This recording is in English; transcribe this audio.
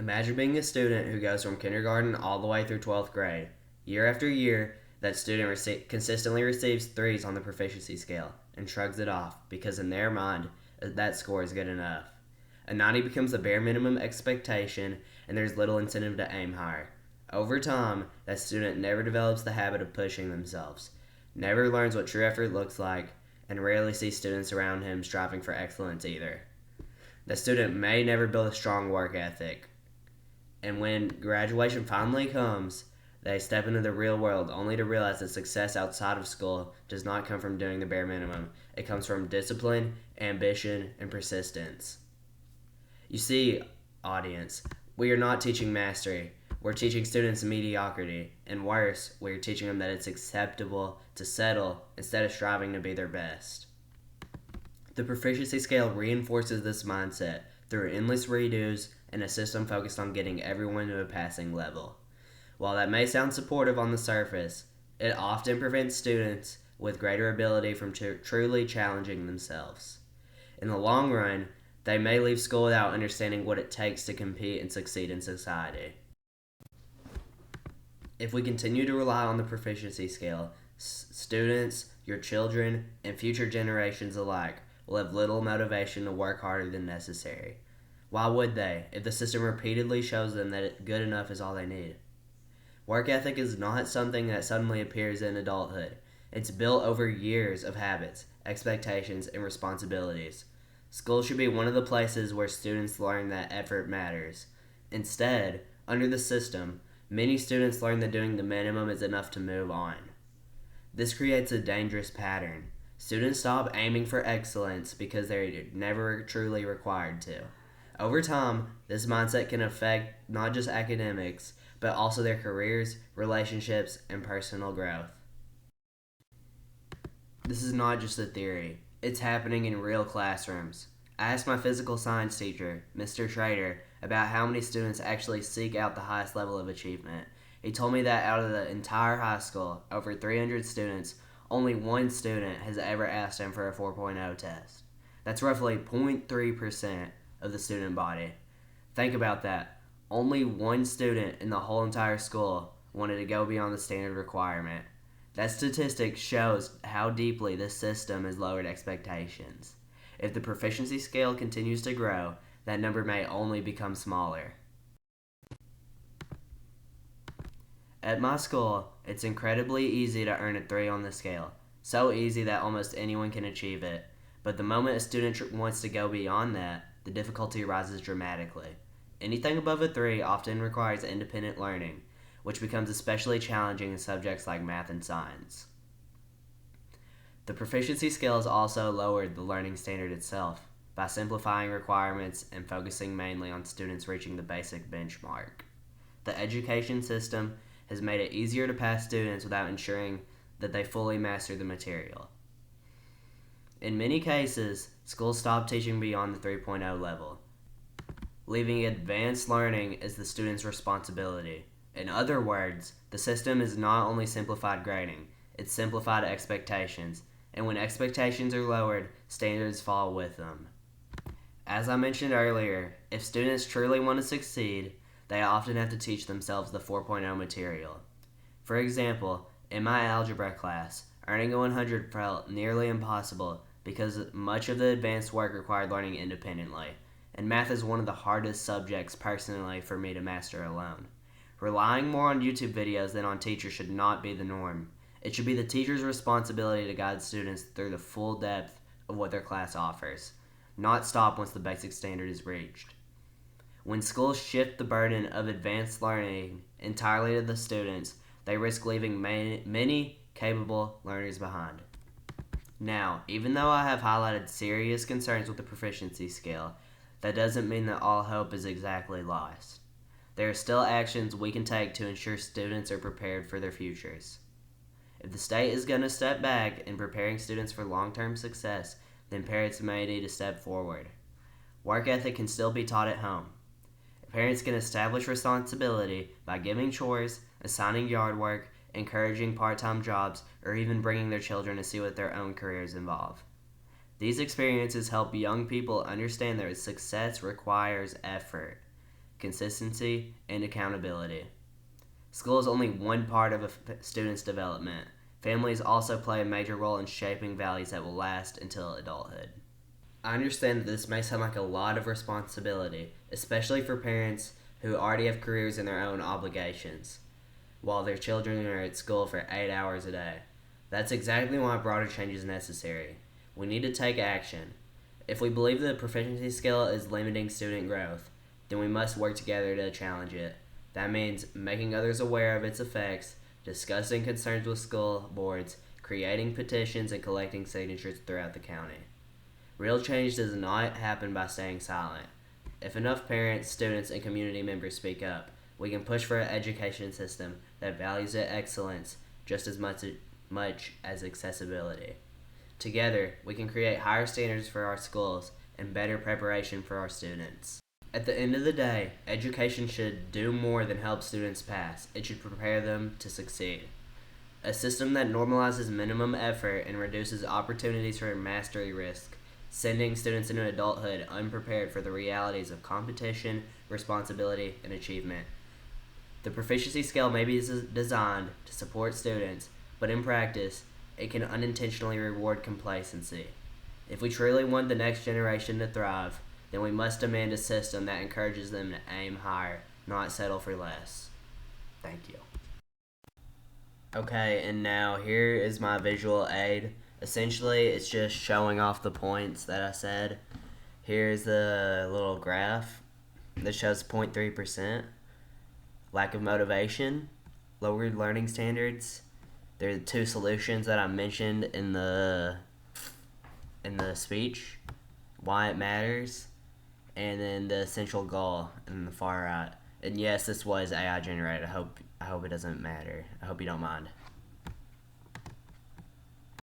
Imagine being a student who goes from kindergarten all the way through 12th grade. Year after year, that student consistently receives threes on the proficiency scale and shrugs it off because in their mind, that score is good enough. A 90 becomes the bare minimum expectation, and there's little incentive to aim higher. Over time, that student never develops the habit of pushing themselves, never learns what true effort looks like, and rarely sees students around him striving for excellence either. The student may never build a strong work ethic, and when graduation finally comes, they step into the real world only to realize that success outside of school does not come from doing the bare minimum. It comes from discipline, ambition, and persistence. You see, audience, we are not teaching mastery. We're teaching students mediocrity. And worse, we're teaching them that it's acceptable to settle instead of striving to be their best. The proficiency scale reinforces this mindset through endless redos and a system focused on getting everyone to a passing level. While that may sound supportive on the surface, it often prevents students with greater ability from truly challenging themselves. In the long run, they may leave school without understanding what it takes to compete and succeed in society. If we continue to rely on the proficiency scale, students, your children, and future generations alike will have little motivation to work harder than necessary. Why would they, if the system repeatedly shows them that good enough is all they need? Work ethic is not something that suddenly appears in adulthood. It's built over years of habits, expectations, and responsibilities. School should be one of the places where students learn that effort matters. Instead, under the system, many students learn that doing the minimum is enough to move on. This creates a dangerous pattern. Students stop aiming for excellence because they're never truly required to. Over time, this mindset can affect not just academics, but also their careers, relationships, and personal growth. This is not just a theory. It's happening in real classrooms. I asked my physical science teacher, Mr. Trader, about how many students actually seek out the highest level of achievement. He told me that out of the entire high school, over 300 students, only one student has ever asked him for a 4.0 test. That's roughly 0.3% of the student body. Think about that. Only one student in the whole entire school wanted to go beyond the standard requirement. That statistic shows how deeply this system has lowered expectations. If the proficiency scale continues to grow, that number may only become smaller. At my school, it's incredibly easy to earn a 3 on the scale. So easy that almost anyone can achieve it. But the moment a student wants to go beyond that, the difficulty rises dramatically. Anything above a 3 often requires independent learning, which becomes especially challenging in subjects like math and science. The proficiency scale has also lowered the learning standard itself by simplifying requirements and focusing mainly on students reaching the basic benchmark. The education system has made it easier to pass students without ensuring that they fully master the material. In many cases, schools stop teaching beyond the 3.0 level, leaving advanced learning as the student's responsibility. In other words, the system is not only simplified grading, it's simplified expectations, and when expectations are lowered, standards fall with them. As I mentioned earlier, if students truly want to succeed, they often have to teach themselves the 4.0 material. For example, in my algebra class, earning a 100 felt nearly impossible because much of the advanced work required learning independently, and math is one of the hardest subjects personally for me to master alone. Relying more on YouTube videos than on teachers should not be the norm. It should be the teacher's responsibility to guide students through the full depth of what their class offers, not stop once the basic standard is reached. When schools shift the burden of advanced learning entirely to the students, they risk leaving many capable learners behind. Now, even though I have highlighted serious concerns with the proficiency scale, that doesn't mean that all hope is exactly lost. There are still actions we can take to ensure students are prepared for their futures. If the state is going to step back in preparing students for long-term success, then parents may need to step forward. Work ethic can still be taught at home. Parents can establish responsibility by giving chores, assigning yard work, encouraging part-time jobs, or even bringing their children to see what their own careers involve. These experiences help young people understand that success requires effort. consistency, and accountability. School is only one part of a student's development. Families also play a major role in shaping values that will last until adulthood. I understand that this may sound like a lot of responsibility, especially for parents who already have careers and their own obligations, while their children are at school for 8 hours a day. That's exactly why broader change is necessary. We need to take action. If we believe the proficiency scale is limiting student growth, then we must work together to challenge it. That means making others aware of its effects, discussing concerns with school boards, creating petitions, and collecting signatures throughout the county. Real change does not happen by staying silent. If enough parents, students, and community members speak up, we can push for an education system that values excellence just as much as accessibility. Together, we can create higher standards for our schools and better preparation for our students. At the end of the day, education should do more than help students pass. It should prepare them to succeed. A system that normalizes minimum effort and reduces opportunities for mastery risk, sending students into adulthood unprepared for the realities of competition, responsibility, and achievement. The proficiency scale may be designed to support students, but in practice, it can unintentionally reward complacency. If we truly want the next generation to thrive, then we must demand a system that encourages them to aim higher, not settle for less. Thank you. Okay, and now here is my visual aid. Essentially, it's just showing off the points that I said. Here's the little graph that shows 0.3%. Lack of motivation, lowered learning standards. There are the two solutions that I mentioned in the speech, why it matters, and then the essential goal in the far right. And yes, this was AI generated. I hope it doesn't matter. I hope you don't mind.